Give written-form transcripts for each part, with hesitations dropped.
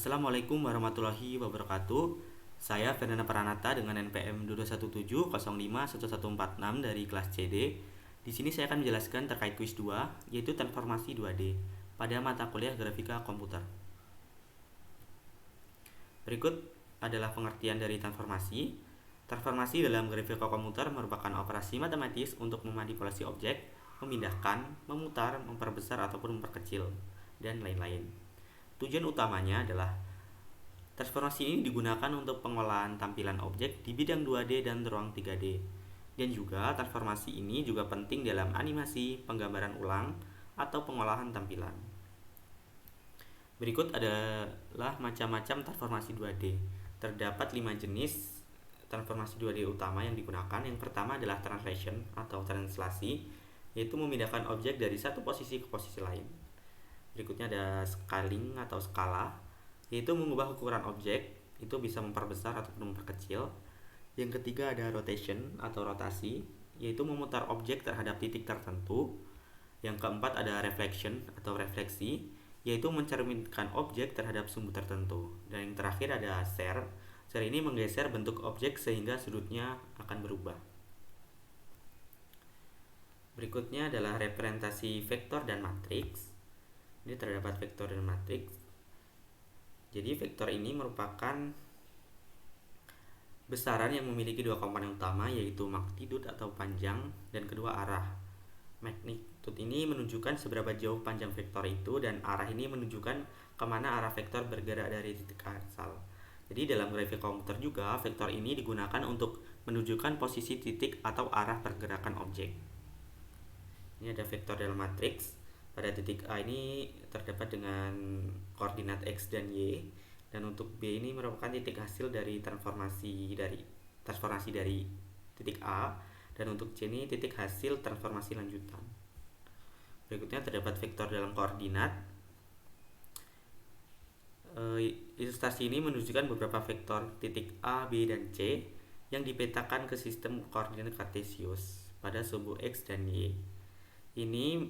Assalamualaikum warahmatullahi wabarakatuh. Saya Fernanda Pranata dengan NPM 217051146 dari kelas CD. Di sini saya akan menjelaskan terkait kuis 2, yaitu transformasi 2D pada mata kuliah grafika komputer. Berikut adalah pengertian dari transformasi. Transformasi dalam grafika komputer merupakan operasi matematis untuk memanipulasi objek, memindahkan, memutar, memperbesar ataupun memperkecil, dan lain-lain. Tujuan utamanya adalah transformasi ini digunakan untuk pengolahan tampilan objek di bidang 2D dan ruang 3D. Dan juga transformasi ini juga penting dalam animasi, penggambaran ulang, atau pengolahan tampilan. Berikut adalah macam-macam transformasi 2D. Terdapat 5 jenis transformasi 2D utama yang digunakan. Yang pertama adalah translation atau translasi, yaitu memindahkan objek dari satu posisi ke posisi lain. Berikutnya ada scaling atau skala, yaitu mengubah ukuran objek, itu bisa memperbesar ataupun memperkecil. Yang ketiga ada rotation atau rotasi, yaitu memutar objek terhadap titik tertentu. Yang keempat ada reflection atau refleksi, yaitu mencerminkan objek terhadap sumbu tertentu. Dan yang terakhir ada share. Share ini menggeser bentuk objek sehingga sudutnya akan berubah. Berikutnya adalah representasi vektor dan matriks. Ini terdapat vektor dan matriks. Jadi vektor ini merupakan besaran yang memiliki dua komponen utama, yaitu magnitude atau panjang dan kedua arah. Magnitude ini menunjukkan seberapa jauh panjang vektor itu, dan arah ini menunjukkan kemana arah vektor bergerak dari titik asal. Jadi dalam grafika komputer juga vektor ini digunakan untuk menunjukkan posisi titik atau arah pergerakan objek. Ini ada vektor dalam matriks. Pada titik A ini terdapat dengan koordinat X dan Y, dan untuk B ini merupakan titik hasil dari transformasi dari titik A, dan untuk C ini titik hasil transformasi lanjutan. Berikutnya terdapat vektor dalam koordinat. Ilustrasi ini menunjukkan beberapa vektor titik A, B, dan C yang dipetakan ke sistem koordinat kartesius pada sumbu X dan Y. Ini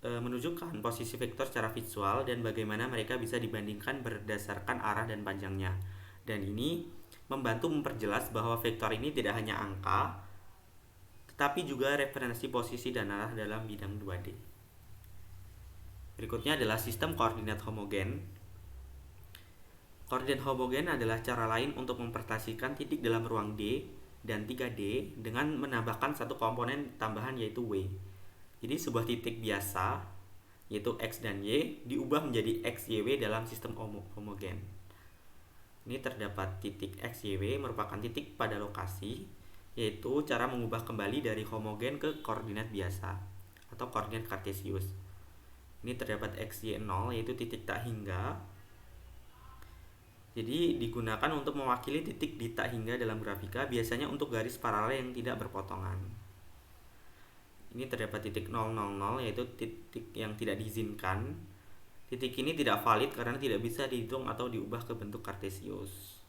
menunjukkan posisi vektor secara visual dan bagaimana mereka bisa dibandingkan berdasarkan arah dan panjangnya. Dan ini membantu memperjelas bahwa vektor ini tidak hanya angka, tetapi juga referensi posisi dan arah dalam bidang 2D. Berikutnya adalah sistem koordinat homogen. Koordinat homogen adalah cara lain untuk mempresentasikan titik dalam ruang D dan 3D dengan menambahkan satu komponen tambahan, yaitu W. Jadi sebuah titik biasa, yaitu X dan Y, diubah menjadi X, Y, W dalam sistem homogen. Ini terdapat titik X, Y, W merupakan titik pada lokasi, yaitu cara mengubah kembali dari homogen ke koordinat biasa atau koordinat kartesius. Ini terdapat X, Y, 0, yaitu titik tak hingga. Jadi digunakan untuk mewakili titik di tak hingga dalam grafika, biasanya untuk garis paralel yang tidak berpotongan. Ini terdapat titik 000, yaitu titik yang tidak diizinkan. Titik ini tidak valid karena tidak bisa dihitung atau diubah ke bentuk kartesius.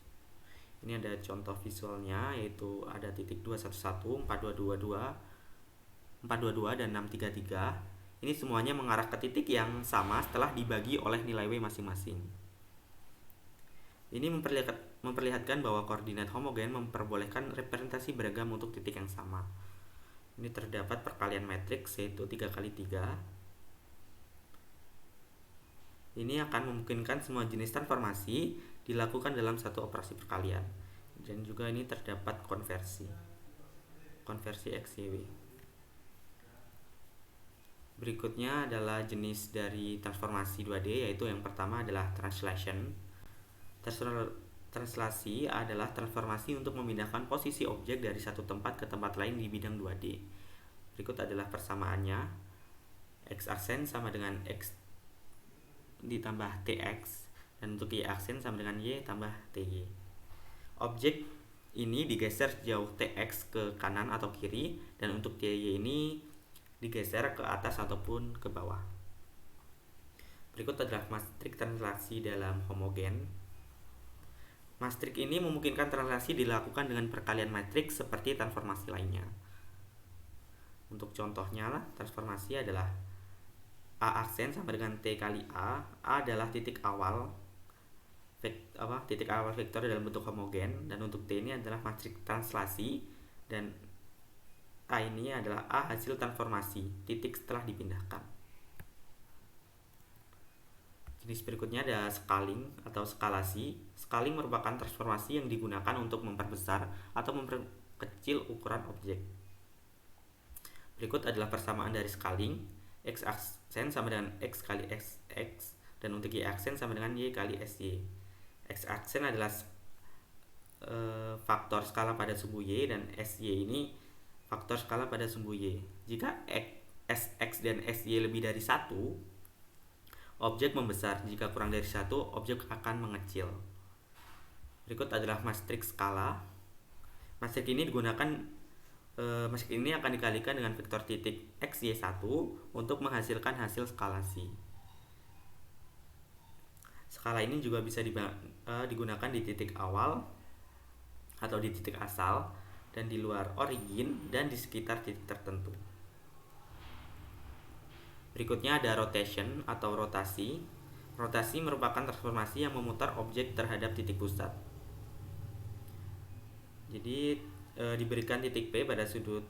Ini ada contoh visualnya, yaitu ada titik 211, 4222, 422, dan 633. Ini semuanya mengarah ke titik yang sama setelah dibagi oleh nilai W masing-masing. Ini memperlihatkan bahwa koordinat homogen memperbolehkan representasi beragam untuk titik yang sama. Ini terdapat perkalian matriks, yaitu 3x3. Ini akan memungkinkan semua jenis transformasi dilakukan dalam satu operasi perkalian. Dan juga ini terdapat konversi X, Y, W. Berikutnya adalah jenis dari transformasi 2D, yaitu yang pertama adalah translation. Translasi adalah transformasi untuk memindahkan posisi objek dari satu tempat ke tempat lain di bidang 2D. Berikut adalah persamaannya. X aksen sama dengan X ditambah TX, dan untuk Y aksen sama dengan Y tambah TY. Objek ini digeser sejauh TX ke kanan atau kiri, dan untuk TY ini digeser ke atas ataupun ke bawah. Berikut adalah matriks translasi dalam homogen. Matriks ini memungkinkan translasi dilakukan dengan perkalian matriks seperti transformasi lainnya. Untuk contohnya, transformasi adalah A aksen sama dengan T kali A. A adalah titik awal, titik awal vektor dalam bentuk homogen, dan untuk T ini adalah matriks translasi, dan A ini adalah A hasil transformasi titik setelah dipindahkan. Jenis berikutnya ada scaling atau skalasi. Scaling merupakan transformasi yang digunakan untuk memperbesar atau memperkecil ukuran objek. Berikut adalah persamaan dari scaling. X aksen sama dengan X kali X, dan untuk Y aksen sama dengan Y kali SY. X aksen adalah faktor skala pada sumbu Y, dan SY ini faktor skala pada sumbu Y. Jika Sx dan Sy lebih dari 1, objek membesar. Jika kurang dari 1, objek akan mengecil. Berikut adalah matriks skala. Matriks ini akan dikalikan dengan vektor titik xy1 untuk menghasilkan hasil skalasi. Skala ini juga bisa digunakan di titik awal atau di titik asal, dan di luar origin, dan di sekitar titik tertentu. Berikutnya ada rotation atau rotasi. Rotasi merupakan transformasi yang memutar objek terhadap titik pusat. Jadi diberikan titik P pada sudut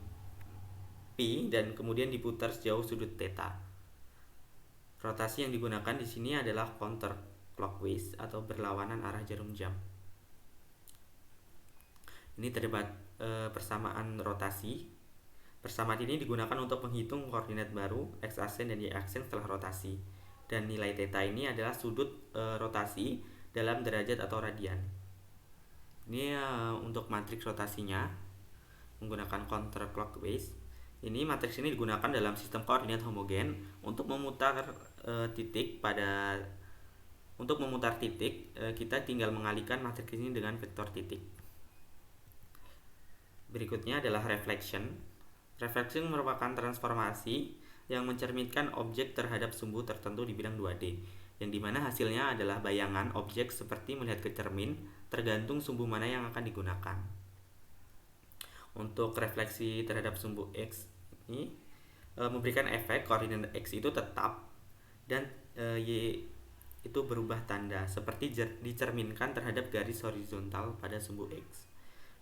P dan kemudian diputar sejauh sudut theta. Rotasi yang digunakan di sini adalah counterclockwise atau berlawanan arah jarum jam. Ini terdapat persamaan rotasi. Persamaan ini digunakan untuk menghitung koordinat baru x aksen dan y aksen setelah rotasi. Dan nilai theta ini adalah sudut rotasi dalam derajat atau radian. Ini untuk matriks rotasinya menggunakan counterclockwise. Ini matriks ini digunakan dalam sistem koordinat homogen untuk memutar titik. Untuk memutar titik, kita tinggal mengalihkan matriks ini dengan vektor titik. Berikutnya adalah reflection. Reflection merupakan transformasi yang mencerminkan objek terhadap sumbu tertentu di bidang 2D, yang dimana hasilnya adalah bayangan objek seperti melihat ke cermin, tergantung sumbu mana yang akan digunakan. Untuk refleksi terhadap sumbu X ini memberikan efek koordinat X itu tetap dan Y itu berubah tanda seperti dicerminkan terhadap garis horizontal pada sumbu X.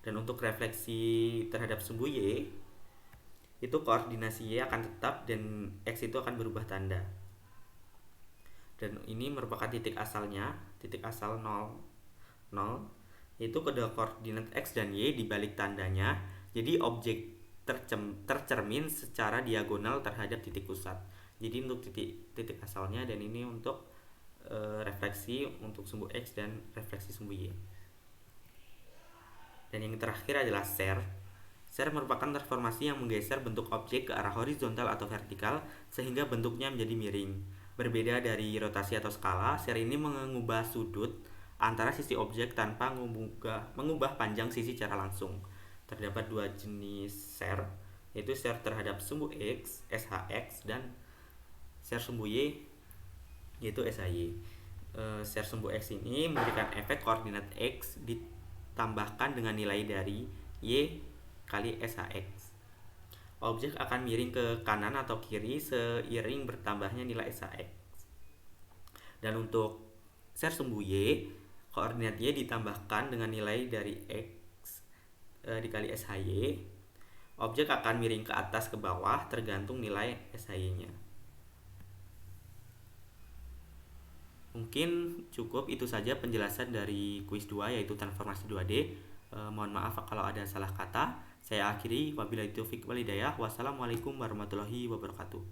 Dan untuk refleksi terhadap sumbu Y, itu koordinasi Y akan tetap dan X itu akan berubah tanda. Dan ini merupakan titik asalnya, titik asal 0, yaitu kedua koordinat X dan Y dibalik tandanya. Jadi objek tercermin secara diagonal terhadap titik pusat. Jadi untuk titik asalnya, dan ini untuk refleksi untuk sumbu X dan refleksi sumbu Y. Dan yang terakhir adalah shear. Shear merupakan transformasi yang menggeser bentuk objek ke arah horizontal atau vertikal sehingga bentuknya menjadi miring. Berbeda dari rotasi atau skala, shear ini mengubah sudut antara sisi objek tanpa mengubah panjang sisi secara langsung. Terdapat dua jenis shear, yaitu shear terhadap sumbu X, SHX, dan shear sumbu Y, yaitu SHY. Shear sumbu X ini memberikan efek koordinat X ditambahkan dengan nilai dari Y kali SHX. Objek akan miring ke kanan atau kiri seiring bertambahnya nilai SHX. Dan untuk shear sumbu Y, koordinat Y ditambahkan dengan nilai dari X dikali SHY. Objek akan miring ke atas ke bawah tergantung nilai SHY-nya. Mungkin cukup itu saja penjelasan dari kuis 2, yaitu transformasi 2D. Mohon maaf kalau ada salah kata. Saya akhiri, wabillahi taufiq wal hidayah. Wassalamualaikum warahmatullahi wabarakatuh.